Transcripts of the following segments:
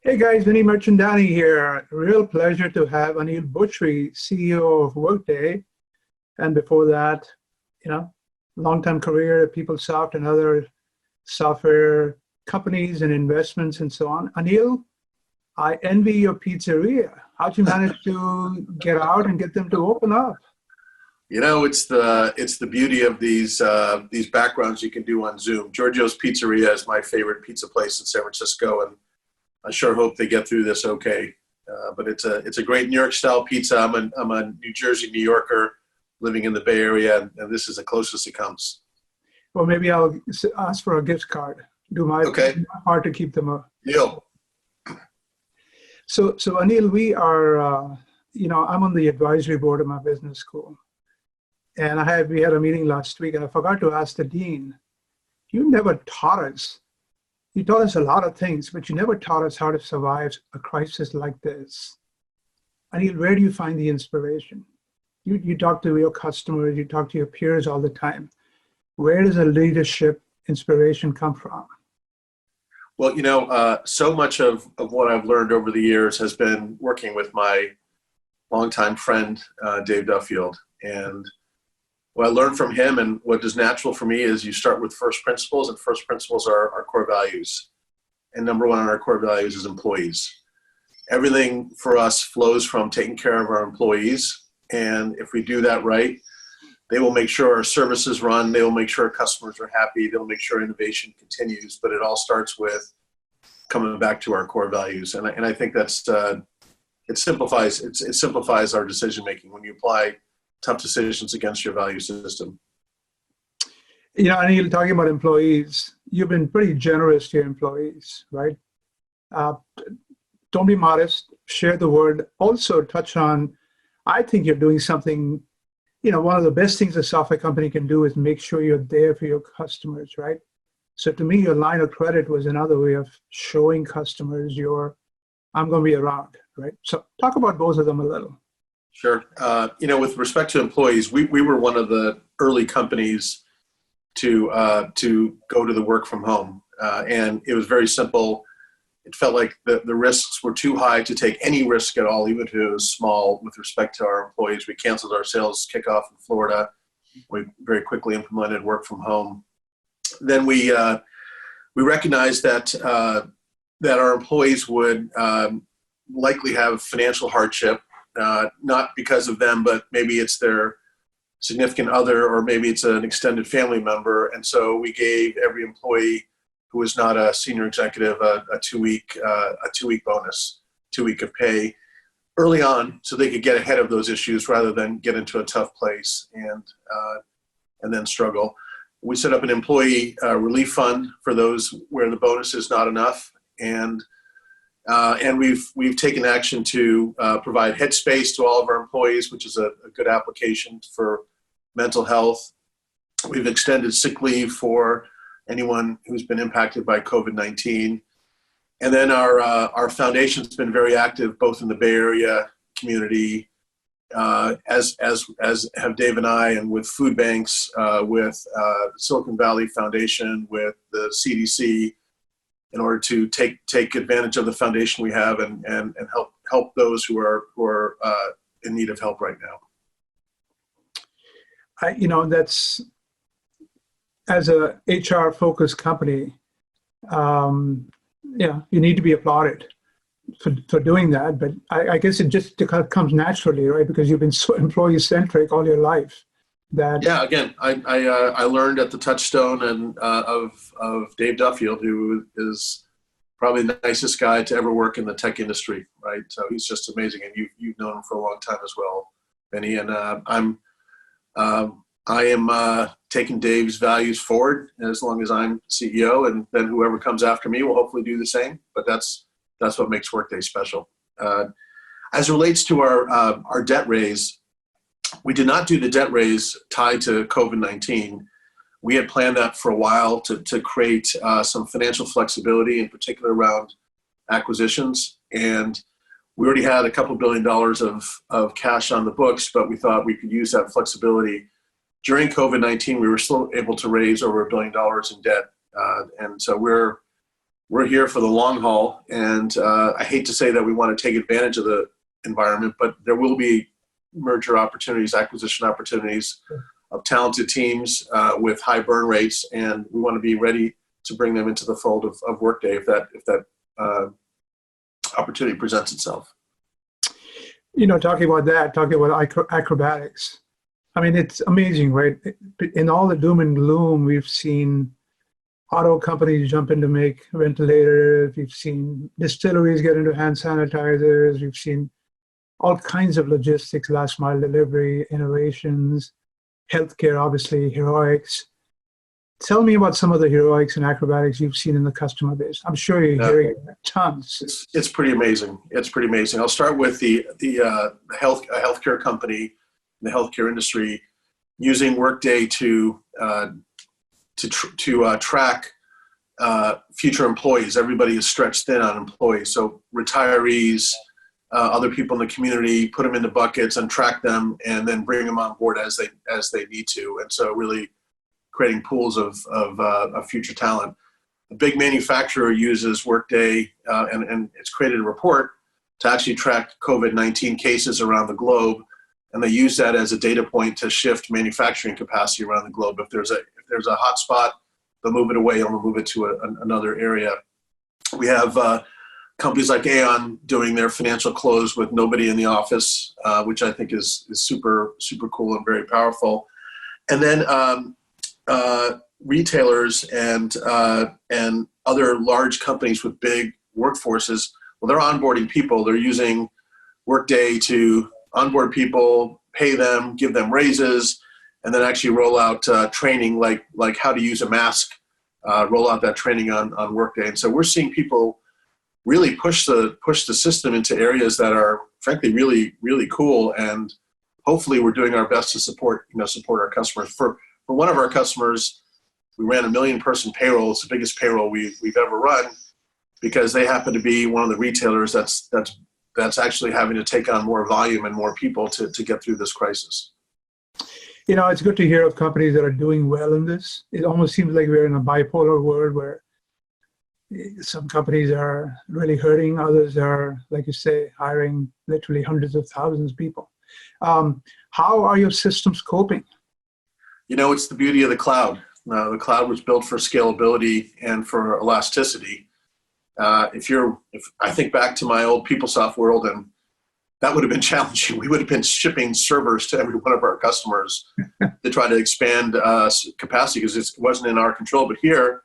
Hey guys, Vinnie Mirchandani here. Real pleasure to have Aneel Bhusri, CEO of Workday. And before that, you know, long-time career at PeopleSoft and other software companies and investments and so on. Aneel, I envy your pizzeria. How'd you manage to get out and get them to open up? It's the beauty of these backgrounds you can do on Zoom. Giorgio's Pizzeria is my favorite pizza place in San Francisco, and I sure hope they get through this okay. But it's a great New York style pizza. I'm a New Jersey, New Yorker living in the Bay Area, and this is the closest it comes. Well, maybe I'll ask for a gift card. Okay, Do my part to keep them up. deal. So Aneel, I'm on the advisory board of my business school. And we had a meeting last week, and I forgot to ask the dean. You never taught us. You taught us a lot of things, but you never taught us how to survive a crisis like this. Anil, where do you find the inspiration? You talk to your customers, you talk to your peers all the time. Where does the leadership inspiration come from? Well, so much of what I've learned over the years has been working with my longtime friend, Dave Duffield. And what I learned from him and what is natural for me is you start with first principles, and first principles are our core values. And number one on our core values is employees. Everything for us flows from taking care of our employees. And if we do that right, they will make sure our services run. They will make sure our customers are happy. They'll make sure innovation continues. But it all starts with coming back to our core values. And I think it simplifies our decision making when you apply tough decisions against your value system. Anil, talking about employees, you've been pretty generous to your employees, right? Don't be modest, share the word. Also touch on, I think you're doing something, one of the best things a software company can do is make sure you're there for your customers, right? So to me, your line of credit was another way of showing customers I'm going to be around, right? So talk about both of them a little. Sure. With respect to employees, we were one of the early companies to go to the work from home. And it was very simple. It felt like the risks were too high to take any risk at all, even if it was small, with respect to our employees. We canceled our sales kickoff in Florida. We very quickly implemented work from home. Then we recognized that our employees would likely have financial hardship. Not because of them, but maybe it's their significant other, or maybe it's an extended family member. And so we gave every employee who was not a senior executive a 2-week bonus, 2 week of pay early on, so they could get ahead of those issues rather than get into a tough place and then struggle. We set up an employee relief fund for those where the bonus is not enough, and we've taken action to provide headspace to all of our employees, which is a good application for mental health. We've extended sick leave for anyone who's been impacted by COVID-19. And then our foundation's been very active, both in the Bay Area community, as have Dave and I, and with food banks, with Silicon Valley Foundation, with the CDC, in order to take advantage of the foundation we have and help those who are in need of help right now. That's, as a HR focused company, you need to be applauded for doing that. But I guess it just comes naturally, right? Because you've been so employee centric all your life. Again, I learned at the touchstone and of Dave Duffield, who is probably the nicest guy to ever work in the tech industry, right? So he's just amazing, and you've known him for a long time as well, Vinnie. And I am taking Dave's values forward as long as I'm CEO, and then whoever comes after me will hopefully do the same. But that's what makes Workday special. As it relates to our debt raise, we did not do the debt raise tied to COVID-19. We had planned that for a while to create some financial flexibility, in particular around acquisitions. And we already had a couple $2 billion of cash on the books, but we thought we could use that flexibility. During COVID-19, we were still able to raise over $1 billion in debt. And so we're we're here for the long haul. And I hate to say that we want to take advantage of the environment, but there will be merger opportunities, acquisition opportunities of talented teams with high burn rates, and we want to be ready to bring them into the fold of Workday if that opportunity presents itself. Talking about acrobatics. I mean, it's amazing, right? In all the doom and gloom, we've seen auto companies jump in to make ventilators. We've seen distilleries get into hand sanitizers. We've seen all kinds of logistics, last mile delivery, innovations, healthcare, obviously, heroics. Tell me about some of the heroics and acrobatics you've seen in the customer base. I'm sure you're hearing tons. It's pretty amazing. It's pretty amazing. I'll start with the healthcare company, the healthcare industry, using Workday to track future employees. Everybody is stretched thin on employees, so retirees, other people in the community, put them into buckets and track them, and then bring them on board as they need to. And so, really creating pools of future talent. A big manufacturer uses Workday, and it's created a report to actually track COVID-19 cases around the globe, and they use that as a data point to shift manufacturing capacity around the globe. If there's a hot spot, they'll move it away and they'll move it to another area. We have companies like Aon doing their financial close with nobody in the office, which I think is super, super cool and very powerful. And then retailers and other large companies with big workforces, well, they're onboarding people. They're using Workday to onboard people, pay them, give them raises, and then actually roll out training like how to use a mask, roll out that training on Workday. And so we're seeing people really push the system into areas that are frankly really, really cool. And hopefully we're doing our best to support our customers. For one of our customers, we ran a 1 million person payroll. It's the biggest payroll we've ever run, because they happen to be one of the retailers that's actually having to take on more volume and more people to get through this crisis. It's good to hear of companies that are doing well in this. It almost seems like we're in a bipolar world where some companies are really hurting, others are, like you say, hiring literally hundreds of thousands of people. How are your systems coping? It's the beauty of the cloud. The cloud was built for scalability and for elasticity. If I think back to my old PeopleSoft world, and that would have been challenging. We would have been shipping servers to every one of our customers to try to expand capacity, because it wasn't in our control. But here,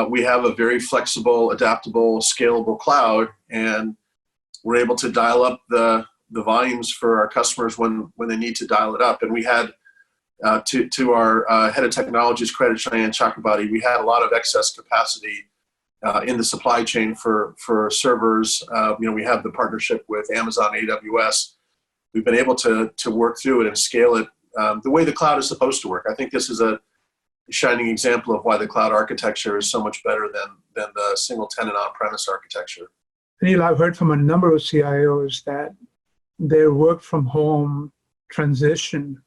we have a very flexible, adaptable, scalable cloud, and we're able to dial up the volumes for our customers when they need to dial it up. And we had, to our head of technology's credit, Cheyenne Chakrabarti, we had a lot of excess capacity in the supply chain for servers. We have the partnership with Amazon AWS. We've been able to work through it and scale it the way the cloud is supposed to work. I think this is a shining example of why the cloud architecture is so much better than the single tenant on-premise architecture. Aneel, I've heard from a number of CIOs that their work from home transition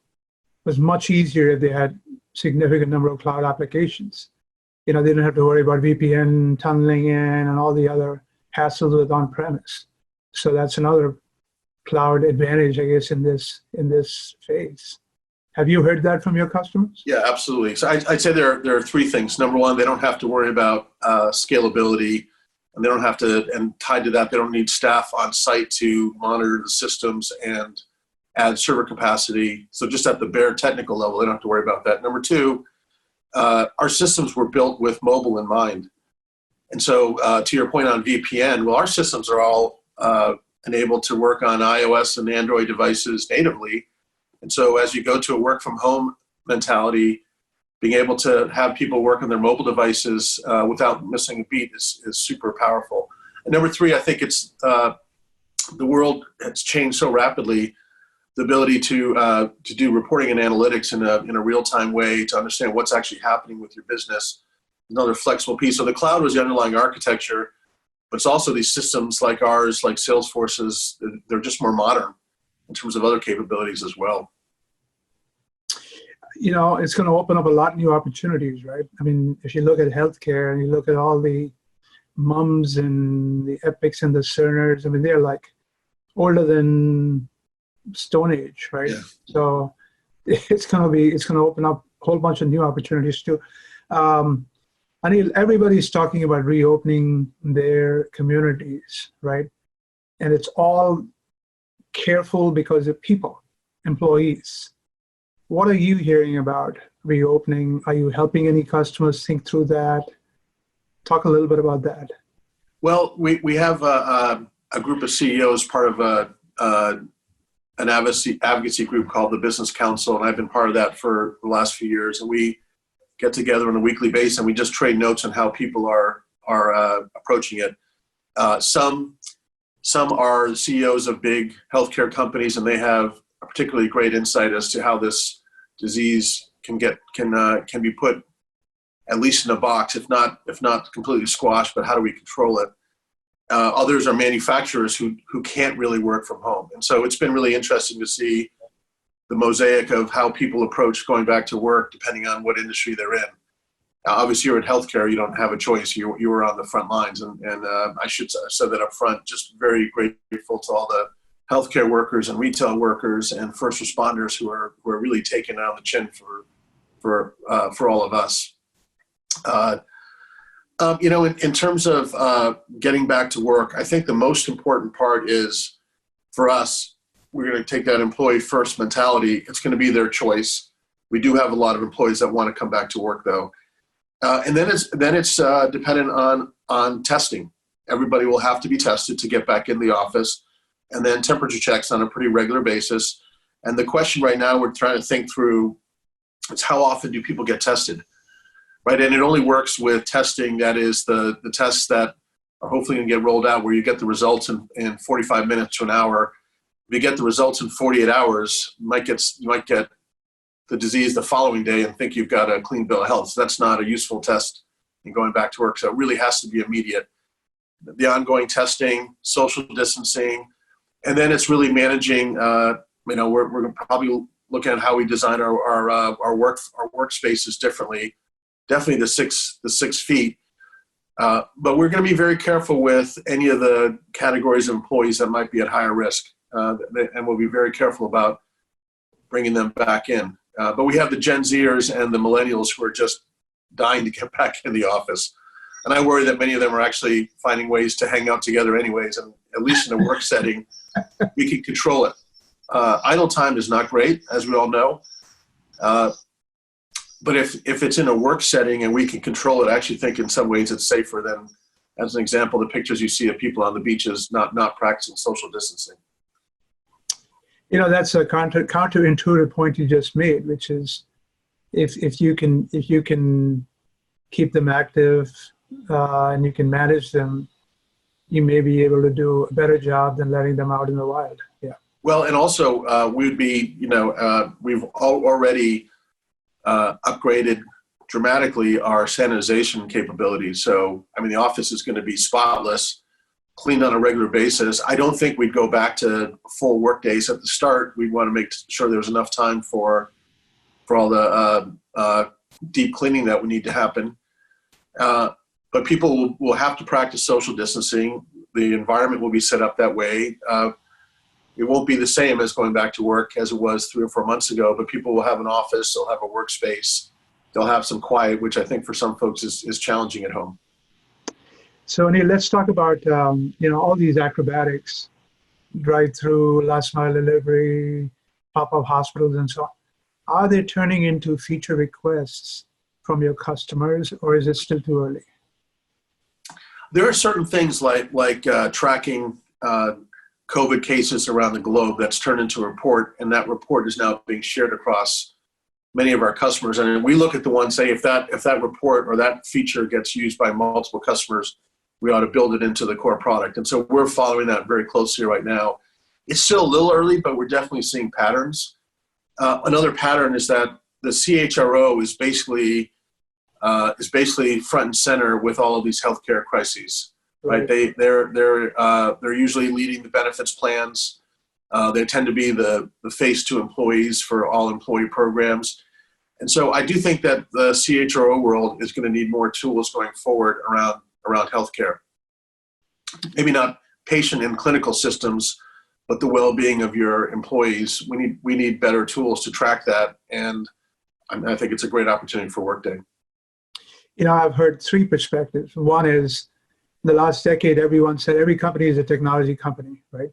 was much easier if they had significant number of cloud applications. They didn't have to worry about VPN tunneling in and all the other hassles with on-premise. So that's another cloud advantage, I guess, in this phase. Have you heard that from your customers? Yeah, absolutely. So I'd say there are three things. Number one, they don't have to worry about scalability, and they don't have to, and tied to that, they don't need staff on site to monitor the systems and add server capacity. So just at the bare technical level, they don't have to worry about that. Number two, our systems were built with mobile in mind. And so to your point on VPN, well, our systems are all enabled to work on iOS and Android devices natively. And so as you go to a work from home mentality, being able to have people work on their mobile devices without missing a beat is super powerful. And number three, I think it's the world has changed so rapidly. The ability to do reporting and analytics in a real-time way to understand what's actually happening with your business, another flexible piece. So the cloud was the underlying architecture, but it's also these systems like ours, like Salesforce's, they're just more modern in terms of other capabilities as well. It's going to open up a lot of new opportunities, right? I mean, if you look at healthcare and you look at all the mums and the Epics and the Cerners. I mean, they're like older than Stone Age, right? Yeah. So it's going to open up a whole bunch of new opportunities too. Aneel, everybody's talking about reopening their communities, right? And it's all careful because of people, employees. What are you hearing about reopening? Are you helping any customers think through that? Talk a little bit about that. Well, we have a group of CEOs, part of an advocacy group called the Business Council, and I've been part of that for the last few years. And we get together on a weekly basis, and we just trade notes on how people are approaching it. Some are CEOs of big healthcare companies, and they have a particularly great insight as to how this disease can be put at least in a box, if not completely squashed. But how do we control it? Others are manufacturers who can't really work from home, and so it's been really interesting to see the mosaic of how people approach going back to work depending on what industry they're in. Obviously, you're in healthcare; you don't have a choice. You were on the front lines, and I should have said that up front. Just very grateful to all the healthcare workers and retail workers and first responders who are really taking it on the chin for all of us. In terms of getting back to work, I think the most important part is for us. We're going to take that employee first mentality. It's going to be their choice. We do have a lot of employees that want to come back to work, though. And then it's dependent on testing. Everybody will have to be tested to get back in the office, and then temperature checks on a pretty regular basis. And the question right now we're trying to think through is how often do people get tested, right? And it only works with testing that is the tests that are hopefully going to get rolled out where you get the results in 45 minutes to an hour. If you get the results in 48 hours, you might get the disease the following day and think you've got a clean bill of health. So that's not a useful test in going back to work. So it really has to be immediate. The ongoing testing, social distancing, and then it's really managing. We're probably looking at how we design our workspaces differently. Definitely the six feet. But we're going to be very careful with any of the categories of employees that might be at higher risk. And we'll be very careful about bringing them back in. But we have the Gen Zers and the millennials who are just dying to get back in the office. And I worry that many of them are actually finding ways to hang out together anyways. And at least in a work setting, we can control it. Idle time is not great, as we all know. But if it's in a work setting and we can control it, I actually think in some ways it's safer than, as an example, the pictures you see of people on the beaches not practicing social distancing. That's a counterintuitive point you just made, which is if you can keep them active and you can manage them, you may be able to do a better job than letting them out in the wild. Yeah. Well, and also we've already upgraded dramatically our sanitization capabilities. So, the office is going to be spotless, cleaned on a regular basis. I don't think we'd go back to full work days at the start. We want to make sure there's enough time for all the deep cleaning that would need to happen. But people will have to practice social distancing. The environment will be set up that way. It won't be the same as going back to work as it was 3 or 4 months ago, but people will have an office, they'll have a workspace, they'll have some quiet, which I think for some folks is challenging at home. So Aneel, let's talk about all these acrobatics, drive-through, last mile delivery, pop-up hospitals, and so on. Are they turning into feature requests from your customers, or is it still too early? There are certain things like tracking COVID cases around the globe that's turned into a report, and that report is now being shared across many of our customers. And we look at the one, say, if that report or that feature gets used by multiple customers, we ought to build it into the core product. And so we're following that very closely right now. It's still a little early, but we're definitely seeing patterns. Another pattern is that the CHRO is basically front and center with all of these healthcare crises. Right? They're usually leading the benefits plans. They tend to be the face to employees for all employee programs. And so I do think that the CHRO world is going to need more tools going forward around healthcare. maybe not patient and clinical systems, but the well-being of your employees. We need better tools to track that, and I think it's a great opportunity for Workday. I've heard three perspectives. One is, in the last decade, everyone said every company is a technology company, right?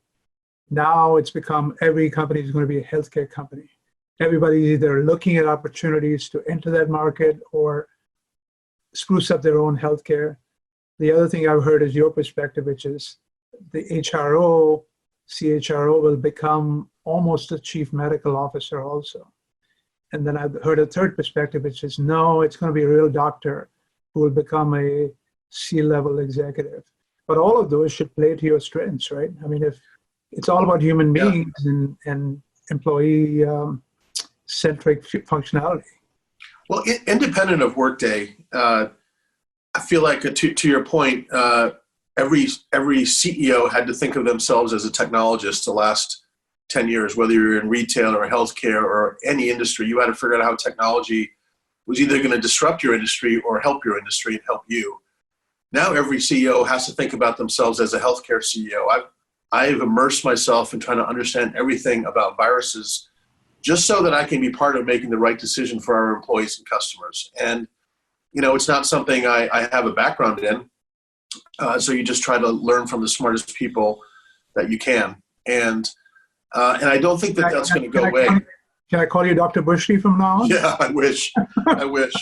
Now it's become every company is going to be a healthcare company. Everybody's either looking at opportunities to enter that market or spruce up their own healthcare. The other thing I've heard is your perspective, which is the HRO, CHRO will become almost a chief medical officer also. And then I've heard a third perspective, which is no, it's going to be a real doctor who will become a C-level executive. But all of those should play to your strengths, right? I mean, if it's all about human beings and employee centric functionality. Well, independent of Workday, I feel like to your point, every CEO had to think of themselves as a technologist the last 10 years, whether you're in retail or healthcare or any industry. You had to figure out how technology was either going to disrupt your industry or help your industry and help you. Now every CEO has to think about themselves as a healthcare CEO. I've immersed myself in trying to understand everything about viruses just so that I can be part of making the right decision for our employees and customers. And, it's not something I have a background in. So you just try to learn from the smartest people that you can. And I don't think that's going to go away. Can I call you Dr. Bhusri from now on? Yeah, I wish. I wish.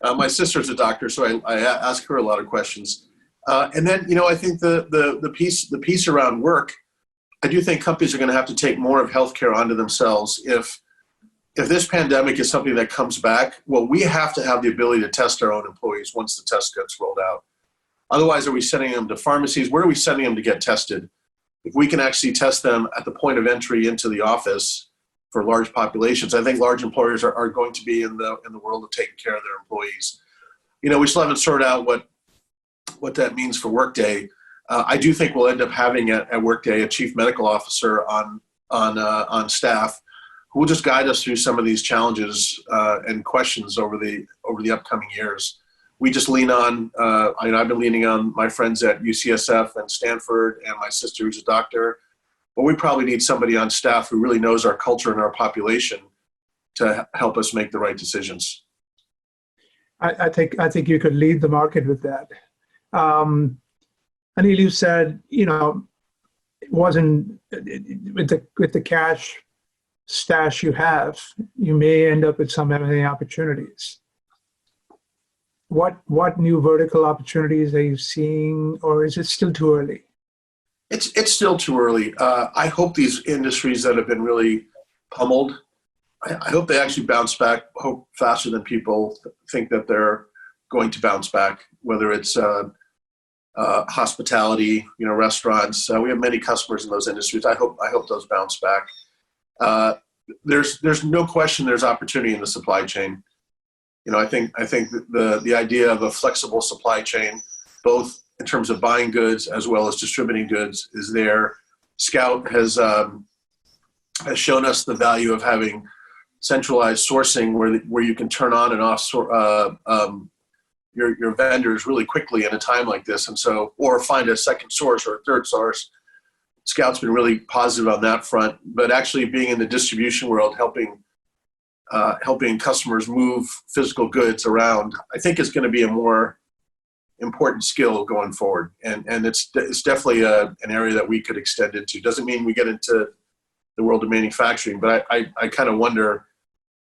My sister's a doctor, so I ask her a lot of questions. And then, I think the piece around work, I do think companies are going to have to take more of healthcare onto themselves. If this pandemic is something that comes back, well, we have to have the ability to test our own employees once the test gets rolled out. Otherwise, are we sending them to pharmacies? Where are we sending them to get tested? If we can actually test them at the point of entry into the office for large populations, I think large employers are going to be in the world of taking care of their employees. We still haven't sorted out what that means for Workday. I do think we'll end up having at Workday a chief medical officer on staff who will just guide us through some of these challenges and questions over the upcoming years. We just lean on, I've been leaning on my friends at UCSF and Stanford and my sister who's a doctor, but we probably need somebody on staff who really knows our culture and our population to help us make the right decisions. I think you could lead the market with that. Aneel, you said, it wasn't with the cash stash you have, you may end up with some M&A opportunities. What new vertical opportunities are you seeing, or is it still too early? It's still too early. I hope these industries that have been really pummeled, I hope they actually bounce back, hope faster than people think that they're going to bounce back, whether it's hospitality, restaurants. We have many customers in those industries. I hope those bounce back. There's no question there's opportunity in the supply chain. I think the idea of a flexible supply chain, both in terms of buying goods as well as distributing goods, is there. Scout has shown us the value of having centralized sourcing where you can turn on and off your vendors really quickly in a time like this, or find a second source or a third source. Scout's been really positive on that front, but actually being in the distribution world, helping customers move physical goods around, I think is going to be a more important skill going forward. And it's definitely an area that we could extend into. Doesn't mean we get into the world of manufacturing, but I kind of wonder,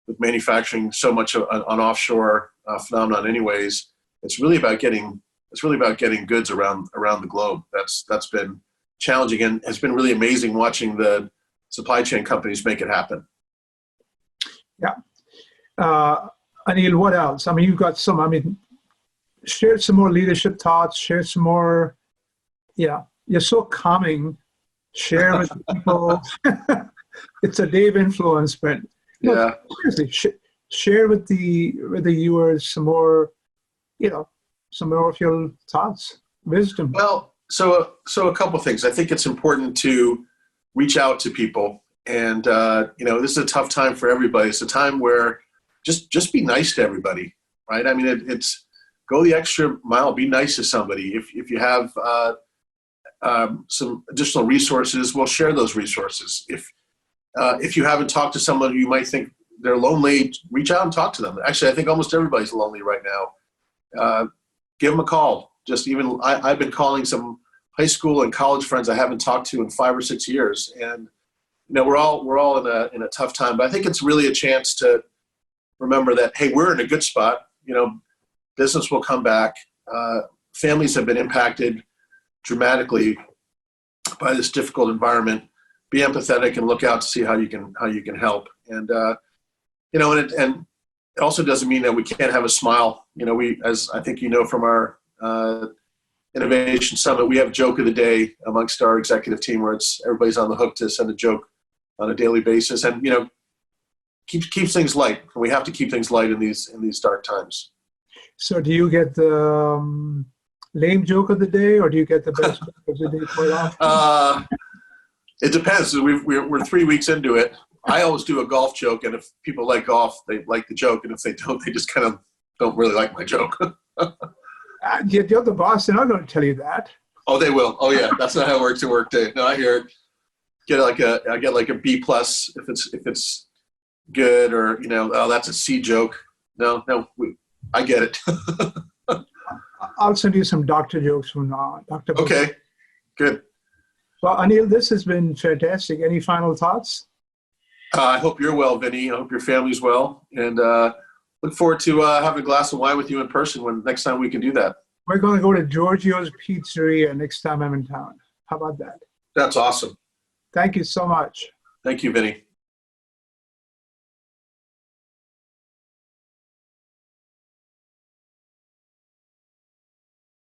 with manufacturing so much an offshore phenomenon anyways, it's really about getting goods around the globe. That's been challenging, and has been really amazing watching the supply chain companies make it happen. Yeah. Aneel, what else? You've got share some more leadership thoughts, share some more, you're so calming. Share with people. It's a Dave influence, but seriously, share with the viewers some more of your thoughts, wisdom. Well, so a couple of things. I think it's important to reach out to people, and this is a tough time for everybody. It's a time where just be nice to everybody, right? It's go the extra mile, be nice to somebody. If you have some additional resources, we'll share those resources. If you haven't talked to someone who you might think they're lonely, reach out and talk to them. Actually, I think almost everybody's lonely right now. Give them a call. I've been calling some high school and college friends I haven't talked to in 5 or 6 years, and we're all in a tough time. But I think it's really a chance to remember that, hey, we're in a good spot. Business will come back. Families have been impacted dramatically by this difficult environment. Be empathetic and look out to see how you can help. And and it also doesn't mean that we can't have a smile. As I think from our Innovation Summit, we have joke of the day amongst our executive team, where everybody's on the hook to send a joke on a daily basis, and keeps things light. And we have to keep things light in these dark times. So, do you get the lame joke of the day, or do you get the best joke of the day quite often? It depends. We're 3 weeks into it. I always do a golf joke, and if people like golf, they like the joke, and if they don't, they just kind of don't really like my joke. You're the boss. They're not going to tell you that. Oh, they will. Oh, yeah. That's not how it works at Workday. No, I hear it. I get like a B plus if it's good, or oh, that's a C joke. No, I get it. I'll send you some doctor jokes from Dr. Bhusri. Okay, good. Well, Aneel, this has been fantastic. Any final thoughts? I hope you're well, Vinnie. I hope your family's well, and look forward to having a glass of wine with you in person when next time we can do that. We're going to go to Giorgio's Pizzeria next time I'm in town. How about that? That's awesome. Thank you so much. Thank you, Vinnie.